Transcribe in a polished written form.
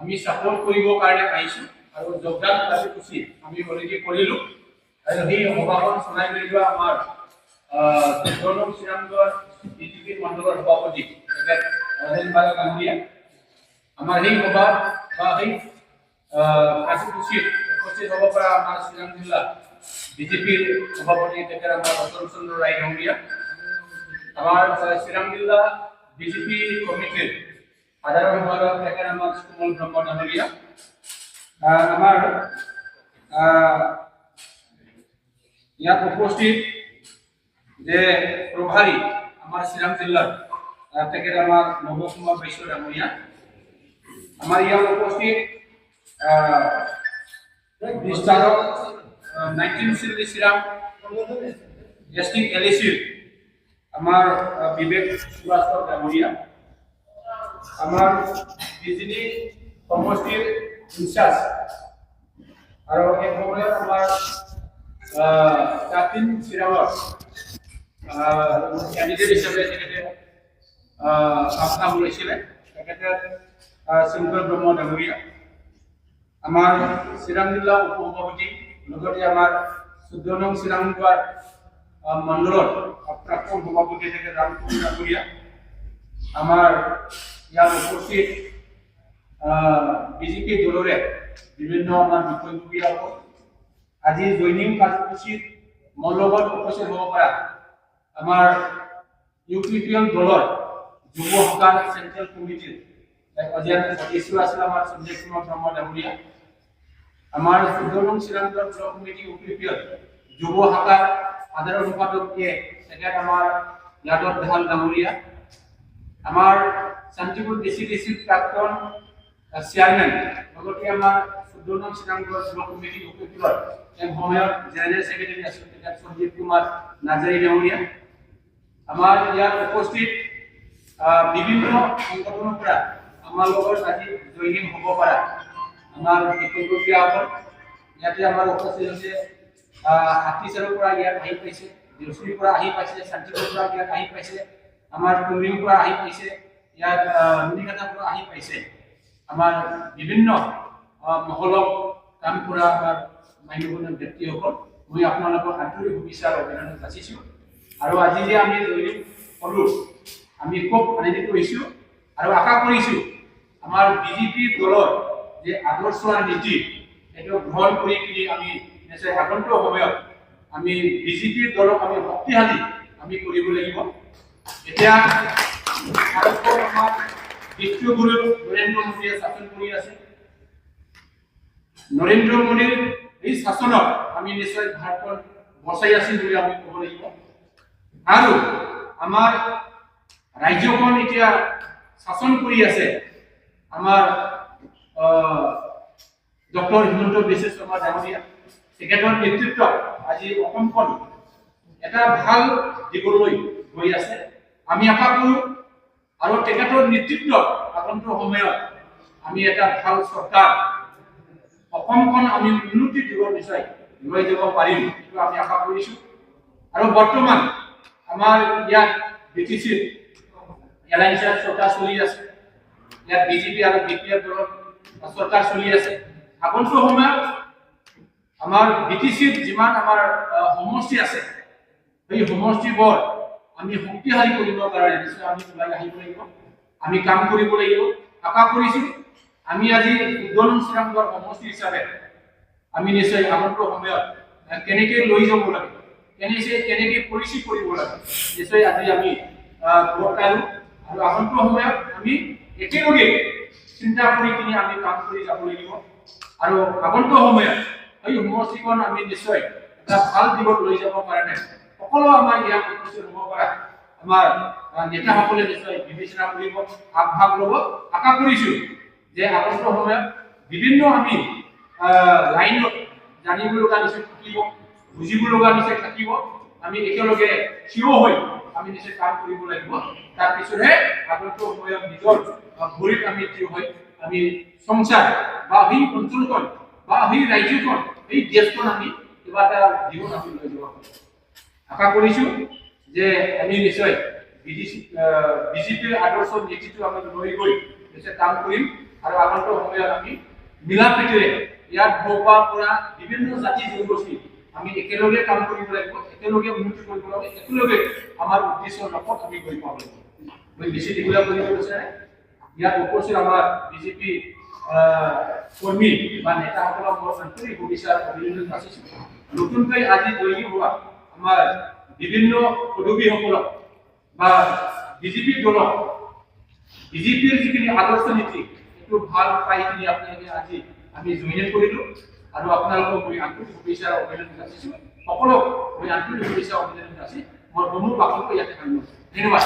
আমি সাপোৰ্ট কৰিবৰ কাৰণে আহিছোঁ আৰু যোগদান কাৰ্যসূচী আমি অলৰেডি কৰিলোঁ আৰু সেই সভাখন চলাই লৈ যোৱা আমাৰ শ্ৰীৰামগড় বিজেপি মণ্ডলৰ সভাপতি ৰাজেন বালা ডাঙৰীয়া আমাৰ সেই সভা বা সেই কাৰ্যসূচীত উপস্থিত হ'ব পৰা আমাৰ শ্ৰীৰাম জিলা বিজেপিৰ সভাপতি তেখেত আমাৰ অতুল চন্দ্ৰ ৰায় ডাঙৰীয়া আমাৰ শ্ৰীৰাম জিলা বিজেপি কমিটিৰ সাধাৰণ সম্পাদক তেখেত আমাৰ সুমল ব্ৰহ্ম ডাঙৰীয়া আমাৰ ইয়াত উপস্থিত যে প্ৰভাৰী আমাৰ শ্ৰীৰাম জিলাৰ তেখেত আমাৰ নবকুমাৰ বৈশ্য ডাঙৰীয়া আমাৰ ইয়াত উপস্থিত বিস্তাৰক 19 শ্ৰীৰাম ডিস্ট্ৰিক্ট এলএসিৰ আমাৰ বিবেক শ্ৰীবাস্তব ডাঙৰীয়া আমাৰ বিজেপি সমষ্টিৰ ইনচাৰ্জ আৰ এই সময়ত আমাৰ জাতিন শ্ৰীৰামৰ ক্যান্ডিডেট হিসাবে তেখেতে কাম লৈছিলে তেখেতে শংকৰ ব্ৰহ্ম ডাঙৰীয়া আমাৰ শ্ৰীৰাম জিলা উপসভাপতি লগতে আমাৰ 14 নং শ্ৰীৰামগড় মণ্ডলৰ প্ৰাক্তন সভাপতি থেকে ৰামকুমাৰ ডাঙৰীয়া আমাৰ ইয়াত উপস্থিত বিজেপি দলৰে বিভিন্ন আমাৰ বিষয়ববীয়াসকল আজি জইনিং কাৰ্যসূচীত মোৰ লগত উপস্থিত হ'ব পৰা আমাৰ ইউপিপিএল দলৰ যুৱ শাখাৰ চেন্ট্ৰেল কমিটিৰ অজিয়াত সদস্য আছিল আমাৰ সঞ্জয় কুমাৰ ব্ৰহ্ম ডাঙৰীয়া আমাৰ 14 নং শ্ৰীৰামগড় ব্লক কমিটি ইউপিপিএল যুৱ শাখাৰ সাধাৰণ সম্পাদক তেখেত আমাৰ যাদৱ দাহাল ডাঙৰীয়া আমাৰ শান্তিপুৰ ডিসি প্ৰাক্তন চেয়াৰম্যান লগতে আমাৰ 14 নং শ্ৰীৰামগড় ব্লক কমিটি উপকূলৰ এক সময়ত জেনাৰেল সেক্ৰেটাৰি আছিল তেখেত সঞ্জীৱ কুমাৰ নাজাৰী ডাঙৰীয়া আমাৰ ইয়াত উপস্থিত বিভিন্ন সংগঠনৰ পৰা আমাৰ লগত আজি জইনিং হ'ব পৰা আমাৰ বিষয়ববীয়াসকল ইয়াতে আমাৰ উপস্থিত আছে হাতীচাৰৰ পৰা ইয়াত আহি পাইছে দেউচুৰীৰ পৰা আহি পাইছে শান্তিপুৰৰ পৰা ইয়াত আহি পাইছে আমাৰ কুমৰিৰ পৰা আহি পাইছে ইয়াত নুনিঘাটাৰ পৰা আহি পাইছে আমাৰ বিভিন্ন মহলক কাম কৰা আমাৰ মান্যগণ্য ব্যক্তিসকল মই আপোনালোকৰ আন্তৰিক শুভেচ্ছা আৰু অভিনন্দন যাচিছোঁ আৰু আজি যে আমি জইনিং হ'লোঁ আমি খুব আনন্দিত হৈছোঁ আৰু আশা কৰিছোঁ আমাৰ বিজেপি দলৰ যে আদৰ্শ আৰু নীতি এইটো গ্ৰহণ কৰি কিনি আমি নিশ্চয় আগন্তুক সময়ত আমি বিজেপিৰ দলক আমি শক্তিশালী আমি কৰিব লাগিব এতিয়া ভাৰতবৰ্ষৰ আমাৰ দ্বিতীয় গুৰু নৰেন্দ্ৰ মোদীয়ে শাসন কৰি আছে নৰেন্দ্ৰ মোদীৰ এই শাসনত আমি নিশ্চয় ভাৰতখন বচাই আছোঁ বুলি আমি ক'ব লাগিব আৰু আমাৰ ৰাজ্যখন এতিয়া শাসন কৰি আছে আমাৰ ডক্টৰ হিমন্ত বিশ্ব শৰ্মা ডাঙৰীয়া তেখেতৰ নেতৃত্বত আজি অসমখন এটা ভাল দিশলৈ গৈ আছে আমি আশা কৰোঁ আৰু তেখেতৰ নেতৃত্বত আগন্তুক সময়ত আমি এটা ভাল চৰকাৰ অসমখন আমি উন্নতি দিশত নিশ্চয় লৈ যাব পাৰিম এইটো আমি আশা কৰিছোঁ আৰু বৰ্তমান আমাৰ ইয়াত বিটিচিৰ এলায়েন্সৰ চৰকাৰ চলি আছে ইয়াত বিজেপি আৰু বিপিএফ দলৰ চৰকাৰ চলি আছে আগন্তুক সময়ত আমাৰ বিটিসিৰ যিমান আমাৰ সমষ্টি আছে এই সমষ্টিবোৰ আমি শক্তিশালী কৰিবৰ কাৰণে নিশ্চয় আমি ওলাই আহিব লাগিব আমি কাম কৰিব লাগিব আশা কৰিছোঁ আমি আজি 14 নং শ্ৰীৰামগড় সমষ্টি হিচাপে আমি নিশ্চয় আগন্তুক সময়ত কেনেকৈ লৈ যাব লাগে কেনেকৈ পলিচি কৰিব লাগে নিশ্চয় আজি আমি গোটালোঁ আৰু আগন্তুক সময়ত আমি একেলগে চিন্তা কৰি কিনি আমি কাম কৰি যাব লাগিব আৰু আগন্তুক সময়ত এই সমষ্টিখন আমি নিশ্চয় এটা ভাল দিশত লৈ যাব কাৰণে সকলো আমাৰ ইয়াত উপস্থিত হ'ব পৰা আমাৰ নেতাসকলে নিশ্চয় বিবেচনা কৰিব আগভাগ ল'ব আশা কৰিছোঁ যে আগন্তুক সময়ত বিভিন্ন আমি লাইনত জানিব লগা নিশ্চয় থাকিব বুজিব লগা নিশ্চয় থাকিব আমি একেলগে থিয় হৈ আমি নিশ্চয় কাম কৰিব লাগিব তাৰপিছতহে আগন্তুক সময়ত নিজৰ ভৰিত আমি থিয় হৈ আমি সংসাৰ বা সেই অঞ্চলখন বা সেই ৰাজ্যখন এই দেশখন আমি কিবা এটা জীৱন আমি লৈ যাব আশা কৰিছোঁ যে আমি নিশ্চয় বিজেপিৰ আদৰ্শ নীতিটো আমি লৈ গৈ নিশ্চয় কাম কৰিম আৰু আগন্তুক সময়ত আমি মিলা প্ৰীতিৰে ইয়াত ভোপাৰ পৰা বিভিন্ন জাতি জনগোষ্ঠী আমি একেলগে কাম কৰিব লাগিব, একেলগে উন্নতি কৰিব লাগিব, একেলগে আমাৰ উদ্দেশ্যৰ লক্ষ্যত আমি গৈ পাব লাগিব। মই বেছি দীঘলীয়া কৰিব বিচাৰে ইয়াত উপস্থিত আমাৰ বিজেপি কৰ্মী বা নেতাসকলক মই আন্তৰিক শুভেচ্ছা অভিনন্দন যাচিছোঁ। নতুনকৈ আজি জয়ী হোৱা আমাৰ বিভিন্ন পদবীসকলক বা বিজেপি দলক বিজেপিৰ যিখিনি আদৰ্শ নীতি এইটো ভাল পাই কিনি আপোনালোকে আজি আমি জইন কৰিলোঁ আৰু আপোনালোকক মই আন্তৰিক শুভেচ্ছা অভিনন্দন যাচিছোঁ। সকলোক মই আন্তৰিক শুভেচ্ছা অভিনন্দন যাচি মই মোৰ বাক্যটো ইয়াতে সামৰিছোঁ। ধন্যবাদ।